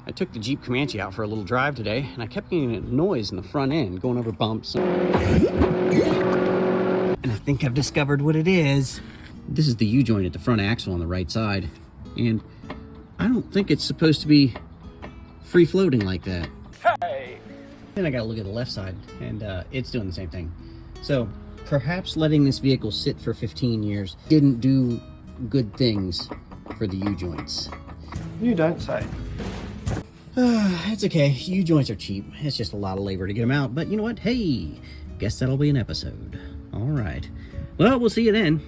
I took the Jeep Comanche out for a little drive today, and I kept getting a noise in the front end, going over bumps. And I think I've discovered what it is. This is the U-joint at the front axle on the right side. And I don't think it's supposed to be free-floating like that. Hey! Then I gotta look at the left side, and it's doing the same thing. So perhaps letting this vehicle sit for 15 years didn't do good things for the U-joints. You don't say. It's okay. U-joints are cheap. It's just a lot of labor to get them out. But you know what? Hey, guess that'll be an episode. All right. Well, we'll see you then.